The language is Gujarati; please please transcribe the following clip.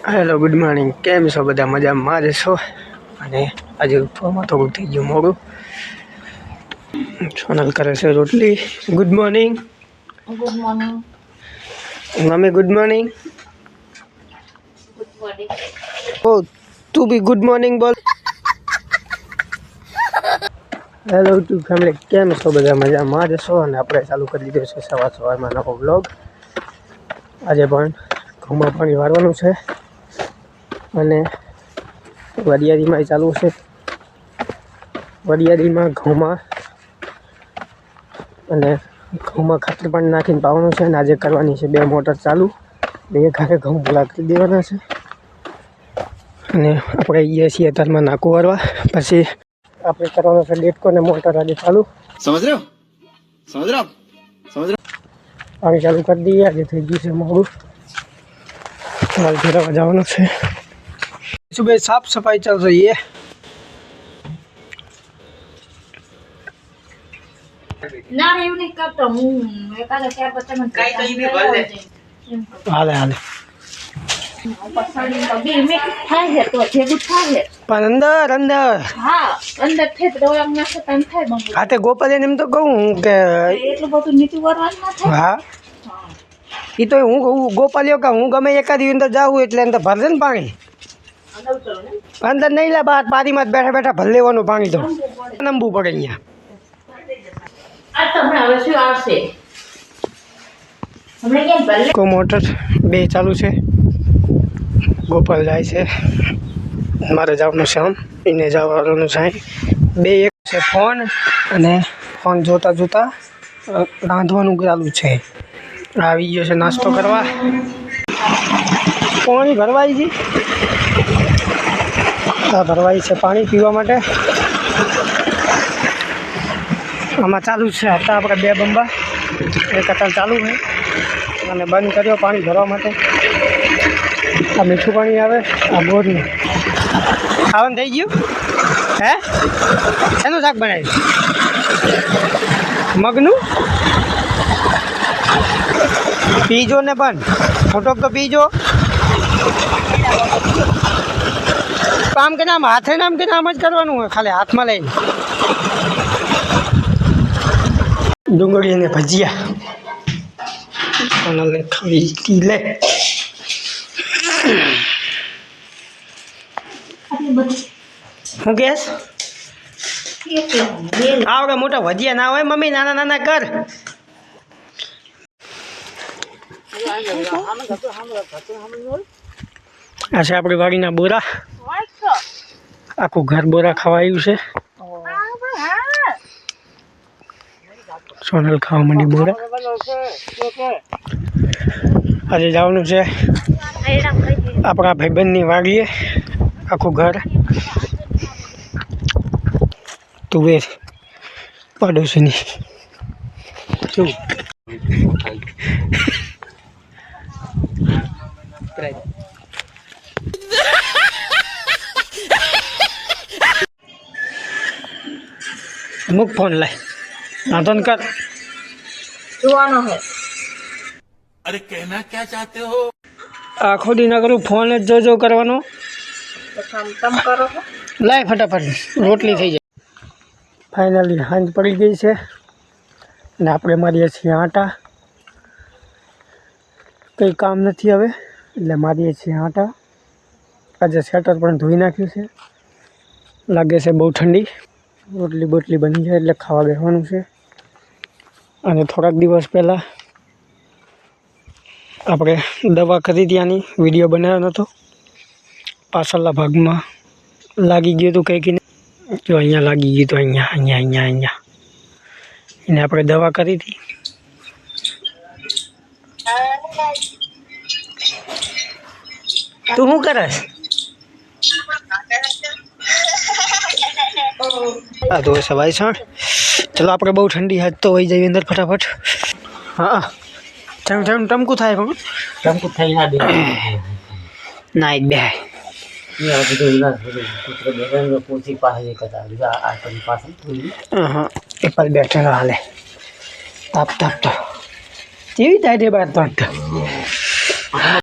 હેલો ગુડ મોર્નિંગ, કેમ છો બધા? મજામાં જ છો? અને આજે ઉઠવામાં થોડુંક થઈ ગયું મોડું. સોનલ કરે છે રોટલી. Good morning. Good morning. Mummy good morning. Good morning. ઓ તું બી ગુડ મોર્નિંગ બોલ. હેલો ટુ ફેમિલી, કેમ છો બધા? મજામાં જ છો? અને આપણે ચાલુ કરી દીધો છે સવારમાં નવો બ્લોગ. આજે પણ ઘઉંમાં પાણી વાળવાનું છે અને વરિયાળીમાં ચાલુ છે. વરિયાળીમાં ઘઉંમાં અને ઘઉંમાં ખાતર પાણી નાખીને પાવાનું છે. અને આજે કરવાની છે 2 મોટર ચાલુ. 2 ઘારે ઘઉં લાગી દેવાના છે. અને આપણે જઈએ છીએ અત્યારમાં નાકું વાળવા. પછી આપણે કરવાનો છે ડેટકોને મોટર આજે ચાલુ. સમજ રહ્યો? સમજ રહ્યો? સમજ રહ્યો? પાણી ચાલુ કરી દઈએ. આજે થઈ ગયું છે મોડું. માલ ફેરવવા જવાનું છે. સુબહ સાફ સફાઈ चल रही है. ના એવું નહીં કરતો હું એકાદા 4-5 મિનિટ કાઈ તો ઈ બી ભલે હાલે હાલે પસાડી તો 2 મિનિટ થાય છે તો ભેગું થાય પણ અંદર હા અંદર થઈ તો આમ ના સતામ થાય બંધ હાથે ગોપાલીને એમ તો કહું કે એટલું બધું નીચું વરવાનું ના થાય. હા એ તો હું ગોપાલીઓ કે હું ગમે એકાદી અંદર જાઉં એટલે અંદર ભરશે ને પાણી. અંદર નહીં લે, બહાર પાણીમાં જ બેઠા બેઠા ભર લેવાનું પાણી. તો નમવું પડે અહીંયા. આ તમને હવે શું આવશે હમણે કેમ ભલે કો મોટર 2 ચાલુ છે. ગોપાલ જાય છે, મારે જવાનું છે. એને જવાનું છે. 2 એક છે ફોન, અને ફોન જોતા જોતા રાંધવાનું ચાલુ છે. આવી ગયો છે નાસ્તો કરવા. પાણી ભરવાઈ છે. આ ભરવાઈ છે પાણી પીવા માટે. આમાં ચાલુ છે હતા આપણે 2 બંબા. એક અત્યારે ચાલુ છે અને બંધ કર્યો પાણી ભરવા માટે. આ મીઠું પાણી આવે, આ બોરનું ખાવાનું થઈ ગયું. હે શેનું શાક બનાવ્યું? મગનું. પીજો ને પણ થોડોક તો પીજો. આમ કે આમ હાથે આમ કે આમ જ કરવાનું હોય, ખાલી હાથમાં લઈને. ડુંગળી અને ભજીયા ખાવી લે. હું કેસ આવડે મોટા ભજીયા ના હોય મમ્મી, નાના નાના કર. આ છે આપણી વાડીના બોરા. આખું ઘર બોરા ખવાયું છે. સોનલ ખાવા માંડી બોરા. આજે જવાનું છે આપણા ભાઈબંધની વાડીએ. આખું ઘર તુવેર પાડોશીની. શું મુક ફોન લાય, નાતન કર. જોવાનો હે. अरे कहना क्या चाहते हो? આખો દી ના કરું, ફોન જ જોજો કરવાનો. તો કામ તમ કરો છો. લાય ફટાફટ, રોટલી થઈ જાય. ફાઇનલી સાંજ પડી ગઈ છે અને આપણે મારીએ છીએ આટા. કંઈ કામ નથી હવે એટલે મારીએ છીએ આટા. આજે સ્વેટર પણ ધોઈ નાખ્યું છે. લાગે છે બહુ ઠંડી. રોટલી બોટલી બની જાય એટલે ખાવા બેસવાનું છે. અને થોડાક દિવસ પહેલાં આપણે દવા કરી ત્યાંની વિડીયો બનાવ્યો નહોતો. પાછળના ભાગમાં લાગી ગયું હતું કંઈક. જો અહીંયા લાગી ગયું હતું, અહીંયા એને આપણે દવા કરી હતી. તું શું કરસ? આ તો સવાય સણ. ચલો આપણે બહુ ઠંડી હાથ તો વહી જઈએ અંદર ફટાફટ. હા ટમકું થાય પણ ટમકું થઈ ના દે ના બે પૂછી પાસે કહેતા આ પાસે એ પર બેઠેલો હાલે. તાપ તો કેવી થાય છે બાર તો